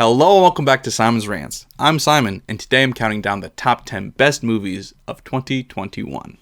Hello and welcome back to Simon's Rants. I'm Simon, and today I'm counting down the top 10 best movies of 2021.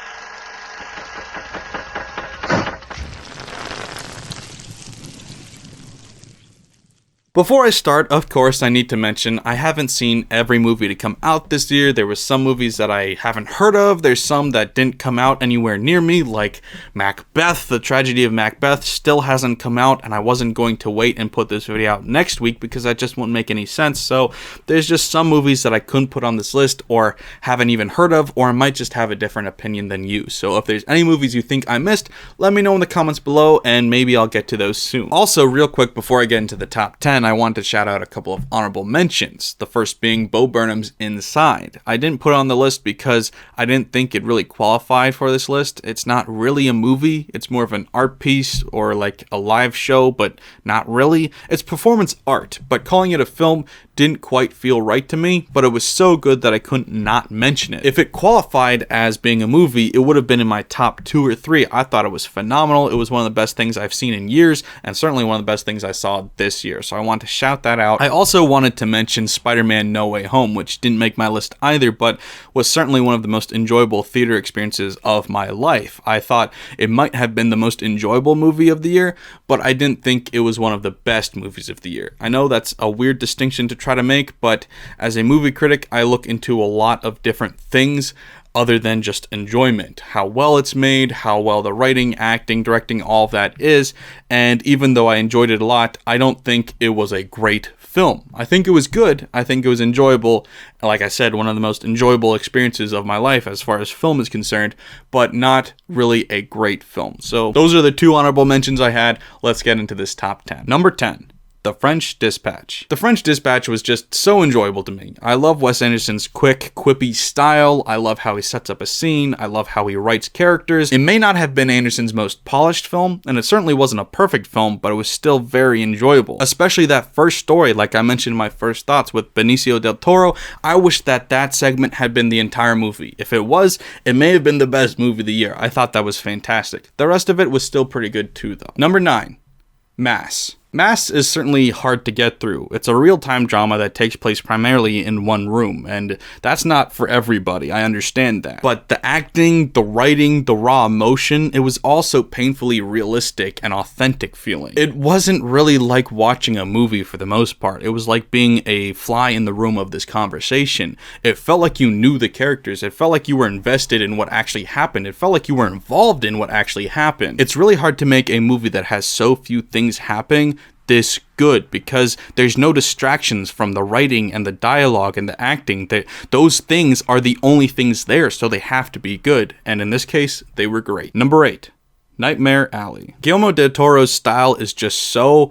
Before I start, of course, I need to mention I haven't seen every movie to come out this year. There were some movies that I haven't heard of. There's some that didn't come out anywhere near me, like Macbeth. The Tragedy of Macbeth still hasn't come out, and I wasn't going to wait and put this video out next week because that just wouldn't make any sense. So there's just some movies that I couldn't put on this list or haven't even heard of, or I might just have a different opinion than you. So if there's any movies you think I missed, let me know in the comments below, and maybe I'll get to those soon. Also, real quick before I get into the top 10, I want to shout out a couple of honorable mentions. The first being Bo Burnham's Inside. I didn't put it on the list because I didn't think it really qualified for this list. It's not really a movie. It's more of an art piece or like a live show, but not really. It's performance art, but calling it a film didn't quite feel right to me, but it was so good that I couldn't not mention it. If it qualified as being a movie, it would have been in my top 2 or 3. I thought it was phenomenal. It was one of the best things I've seen in years, and certainly one of the best things I saw this year, so I want to shout that out. I also wanted to mention Spider-Man No Way Home, which didn't make my list either, but was certainly one of the most enjoyable theater experiences of my life. I thought it might have been the most enjoyable movie of the year, but I didn't think it was one of the best movies of the year. I know that's a weird distinction to try to make, but as a movie critic, I look into a lot of different things other than just enjoyment. How well it's made, how well the writing, acting, directing, all of that is, and even though I enjoyed it a lot, I don't think it was a great film. I think it was good, I think it was enjoyable, like I said, one of the most enjoyable experiences of my life as far as film is concerned, but not really a great film. So those are the 2 honorable mentions I had. Let's get into this top 10. Number 10. The French Dispatch. The French Dispatch was just so enjoyable to me. I love Wes Anderson's quick, quippy style. I love how he sets up a scene. I love how he writes characters. It may not have been Anderson's most polished film, and it certainly wasn't a perfect film, but it was still very enjoyable. Especially that first story, like I mentioned in my first thoughts with Benicio del Toro. I wish that segment had been the entire movie. If it was, it may have been the best movie of the year. I thought that was fantastic. The rest of it was still pretty good too, though. Number 9. Mass. Mass is certainly hard to get through. It's a real-time drama that takes place primarily in one room, and that's not for everybody, I understand that. But the acting, the writing, the raw emotion, it was also painfully realistic and authentic feeling. It wasn't really like watching a movie for the most part. It was like being a fly in the room of this conversation. It felt like you knew the characters. It felt like you were invested in what actually happened. It felt like you were involved in what actually happened. It's really hard to make a movie that has so few things happening this good because there's no distractions from the writing and the dialogue and the acting. Those things are the only things there, so they have to be good, and in this case they were great. Number 8. Nightmare Alley. Guillermo del Toro's style is just so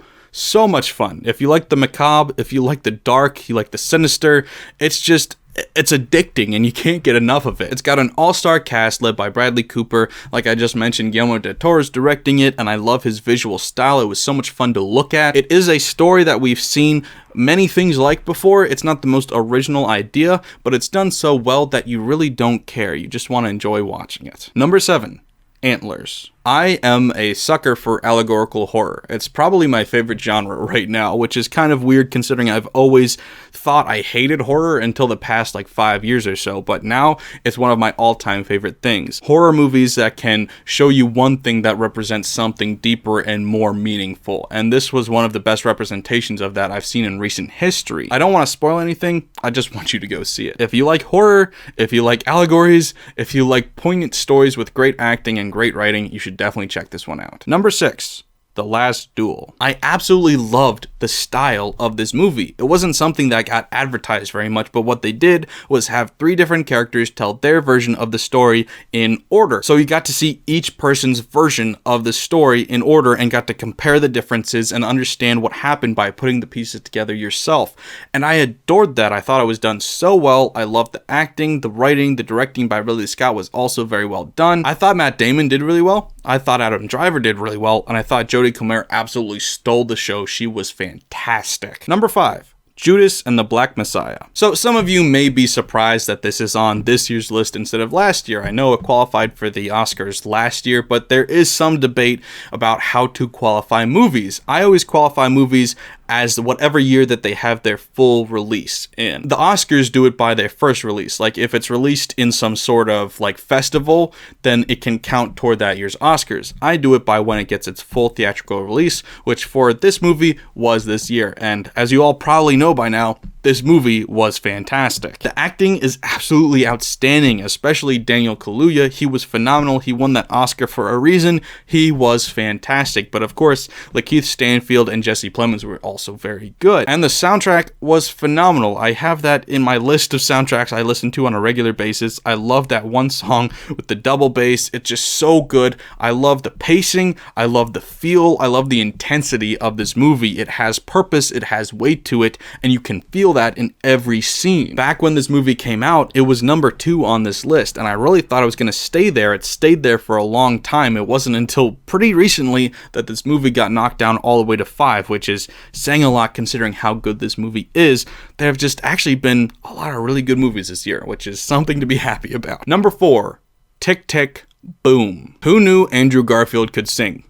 much fun. If you like the macabre, if you like the dark, you like the sinister, it's addicting and you can't get enough of it. It's got an all-star cast led by Bradley Cooper. Like I just mentioned, Guillermo del Toro's directing it, and I love his visual style. It was so much fun to look at. It is a story that we've seen many things like before. It's not the most original idea, but it's done so well that you really don't care. You just want to enjoy watching it. Number 7. Antlers. I am a sucker for allegorical horror. It's probably my favorite genre right now, which is kind of weird considering I've always thought I hated horror until the past 5 years or so, but now it's one of my all-time favorite things. Horror movies that can show you one thing that represents something deeper and more meaningful, and this was one of the best representations of that I've seen in recent history. I don't want to spoil anything, I just want you to go see it. If you like horror, if you like allegories, if you like poignant stories with great acting and great writing, you should definitely check this one out. Number 6. The Last Duel. I absolutely loved the style of this movie. It wasn't something that got advertised very much, but what they did was have 3 different characters tell their version of the story in order. So you got to see each person's version of the story in order and got to compare the differences and understand what happened by putting the pieces together yourself. And I adored that. I thought it was done so well. I loved the acting, the writing, the directing by Ridley Scott was also very well done. I thought Matt Damon did really well. I thought Adam Driver did really well, and I thought Jodie Comer absolutely stole the show. She was fantastic. Number 5. Judas and the Black Messiah. So some of you may be surprised that this is on this year's list instead of last year. I know it qualified for the Oscars last year, but there is some debate about how to qualify movies. I always qualify movies as whatever year that they have their full release in. The Oscars do it by their first release. Like, if it's released in some sort of like festival, then it can count toward that year's Oscars. I do it by when it gets its full theatrical release, which for this movie was this year. And as you all probably know by now, this movie was fantastic. The acting is absolutely outstanding, especially Daniel Kaluuya. He was phenomenal. He won that Oscar for a reason. He was fantastic. But of course, Lakeith Stanfield and Jesse Plemons were also very good. And the soundtrack was phenomenal. I have that in my list of soundtracks I listen to on a regular basis. I love that one song with the double bass. It's just so good. I love the pacing. I love the feel. I love the intensity of this movie. It has purpose. It has weight to it. And you can feel that in every scene. Back when this movie came out, it was number 2 on this list, and I really thought it was going to stay there. It stayed there for a long time. It wasn't until pretty recently that this movie got knocked down all the way to 5, which is saying a lot considering how good this movie is. There have just actually been a lot of really good movies this year, which is something to be happy about. Number 4, Tick Tick Boom. Who knew Andrew Garfield could sing?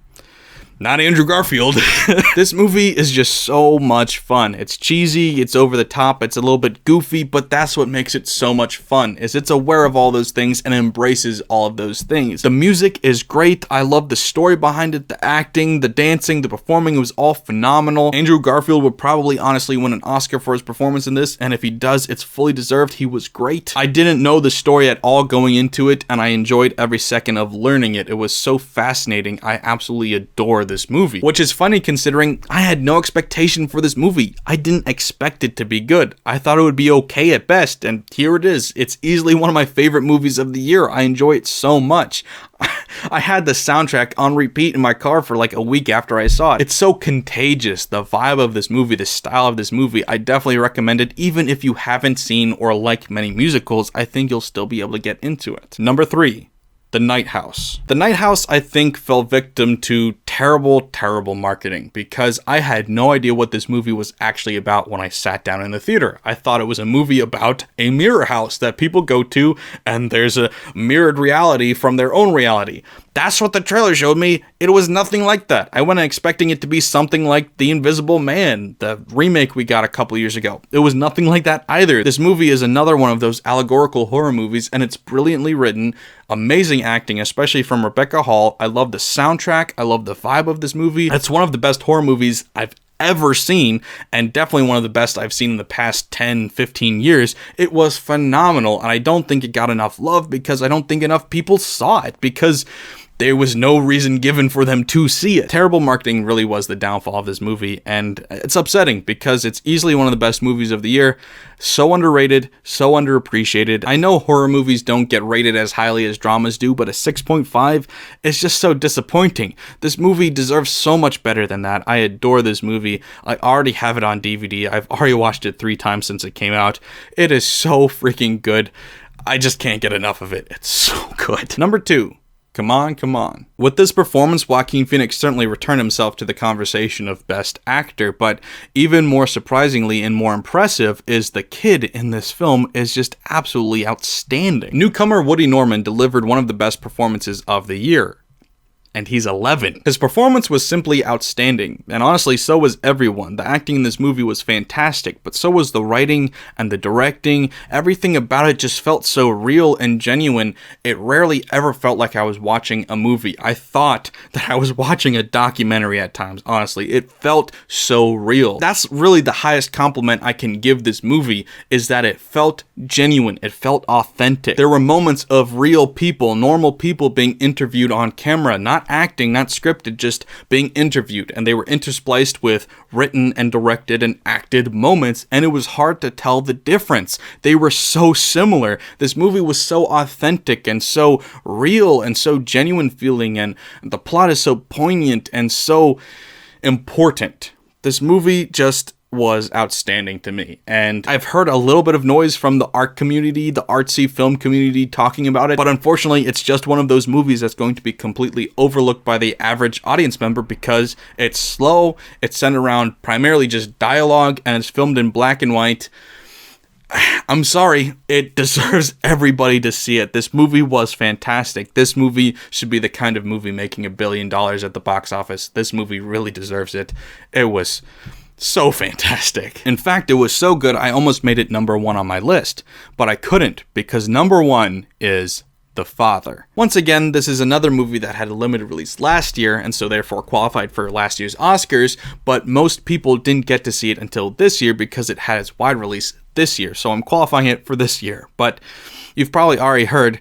Not Andrew Garfield. This movie is just so much fun. It's cheesy, it's over the top, it's a little bit goofy, but that's what makes it so much fun, is it's aware of all those things and embraces all of those things. The music is great. I love the story behind it, the acting, the dancing, the performing. It was all phenomenal. Andrew Garfield would probably honestly win an Oscar for his performance in this, and if he does, it's fully deserved. He was great. I didn't know the story at all going into it, and I enjoyed every second of learning it. It was so fascinating. I absolutely adore this movie, which is funny considering I had no expectation for this movie. I didn't expect it to be good. I thought it would be okay at best, and here it is. It's easily one of my favorite movies of the year. I enjoy it so much. I had the soundtrack on repeat in my car for like a week after I saw it. It's so contagious. The vibe of this movie, the style of this movie, I definitely recommend it. Even if you haven't seen or like many musicals, I think you'll still be able to get into it. Number 3. The Night House. The Night House, I think, fell victim to terrible marketing because I had no idea what this movie was actually about when I sat down in the theater. I thought it was a movie about a mirror house that people go to and there's a mirrored reality from their own reality. That's what the trailer showed me. It was nothing like that. I went expecting it to be something like The Invisible Man, the remake we got a couple years ago. It was nothing like that either. This movie is another one of those allegorical horror movies, and it's brilliantly written. Amazing acting, especially from Rebecca Hall. I love the soundtrack. I love the vibe of this movie. It's one of the best horror movies I've ever seen, and definitely one of the best I've seen in the past 10-15 years. It was phenomenal, and I don't think it got enough love because I don't think enough people saw it, because there was no reason given for them to see it. Terrible marketing really was the downfall of this movie, and it's upsetting because it's easily one of the best movies of the year. So underrated, so underappreciated. I know horror movies don't get rated as highly as dramas do, but a 6.5 is just so disappointing. This movie deserves so much better than that. I adore this movie. I already have it on DVD. I've already watched it 3 times since it came out. It is so freaking good. I just can't get enough of it. It's so good. Number 2. Come on, come on. With this performance, Joaquin Phoenix certainly returned himself to the conversation of Best Actor, but even more surprisingly and more impressive is the kid in this film is just absolutely outstanding. Newcomer Woody Norman delivered one of the best performances of the year. And he's 11. His performance was simply outstanding, and honestly, so was everyone. The acting in this movie was fantastic, but so was the writing and the directing. Everything about it just felt so real and genuine. It rarely ever felt like I was watching a movie. I thought that I was watching a documentary at times, honestly. It felt so real. That's really the highest compliment I can give this movie, is that it felt genuine. It felt authentic. There were moments of real people, normal people being interviewed on camera, not acting, not scripted, just being interviewed, and they were interspliced with written and directed and acted moments, and it was hard to tell the difference. They were so similar. This movie was so authentic and so real and so genuine feeling, and the plot is so poignant and so important. This movie just was outstanding to me, and I've heard a little bit of noise from the art community, the artsy film community talking about it, but unfortunately it's just one of those movies that's going to be completely overlooked by the average audience member because it's slow, it's centered around primarily just dialogue, and it's filmed in black and white. I'm sorry, it deserves everybody to see it. This movie was fantastic. This movie should be the kind of movie making $1 billion at the box office. This movie really deserves it. It was so fantastic. In fact, it was so good I almost made it number 1 on my list, but I couldn't because number 1 is The Father. Once again, this is another movie that had a limited release last year and so therefore qualified for last year's Oscars, but most people didn't get to see it until this year because it had its wide release this year, so I'm qualifying it for this year. But you've probably already heard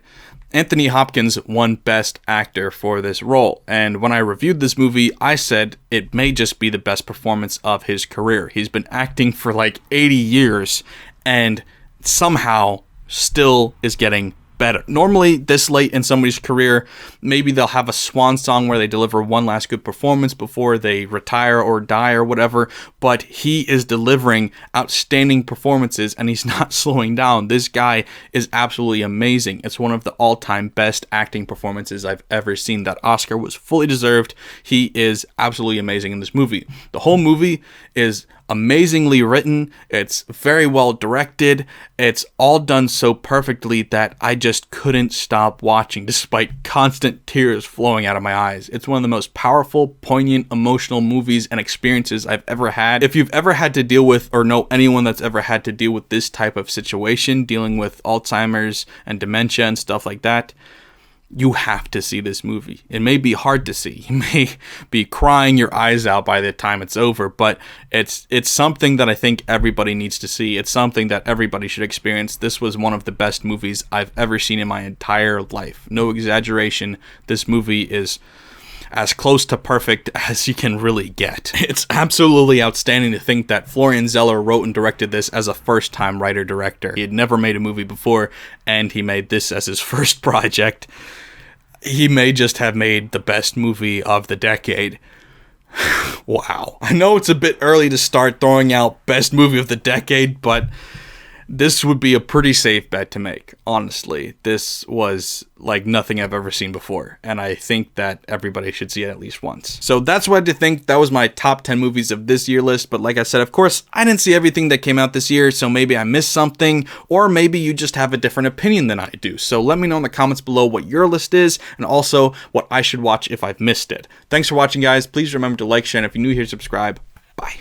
Anthony Hopkins won Best Actor for this role, and when I reviewed this movie, I said it may just be the best performance of his career. He's been acting for like 80 years, and somehow still is getting better. Normally, this late in somebody's career, maybe they'll have a swan song where they deliver one last good performance before they retire or die or whatever, but he is delivering outstanding performances and he's not slowing down. This guy is absolutely amazing. It's one of the all-time best acting performances I've ever seen. That Oscar was fully deserved. He is absolutely amazing in this movie. The whole movie is amazingly written. It's very well directed. It's all done so perfectly that I just couldn't stop watching despite constant tears flowing out of my eyes. It's one of the most powerful, poignant, emotional movies and experiences I've ever had. If you've ever had to deal with or know anyone that's ever had to deal with this type of situation, dealing with Alzheimer's and dementia and stuff like that, you have to see this movie. It may be hard to see. You may be crying your eyes out by the time it's over, but it's something that I think everybody needs to see. It's something that everybody should experience. This was one of the best movies I've ever seen in my entire life. No exaggeration. This movie is as close to perfect as you can really get. It's absolutely outstanding to think that Florian Zeller wrote and directed this as a first-time writer-director. He had never made a movie before, and he made this as his first project. He may just have made the best movie of the decade. Wow. I know it's a bit early to start throwing out best movie of the decade, but this would be a pretty safe bet to make, honestly. This was like nothing I've ever seen before, and I think that everybody should see it at least once. So that's what I had to think. That was my top 10 movies of this year list, but like I said, of course, I didn't see everything that came out this year, so maybe I missed something, or maybe you just have a different opinion than I do. So let me know in the comments below what your list is, and also what I should watch if I've missed it. Thanks for watching, guys. Please remember to like, share, and if you're new here, subscribe. Bye.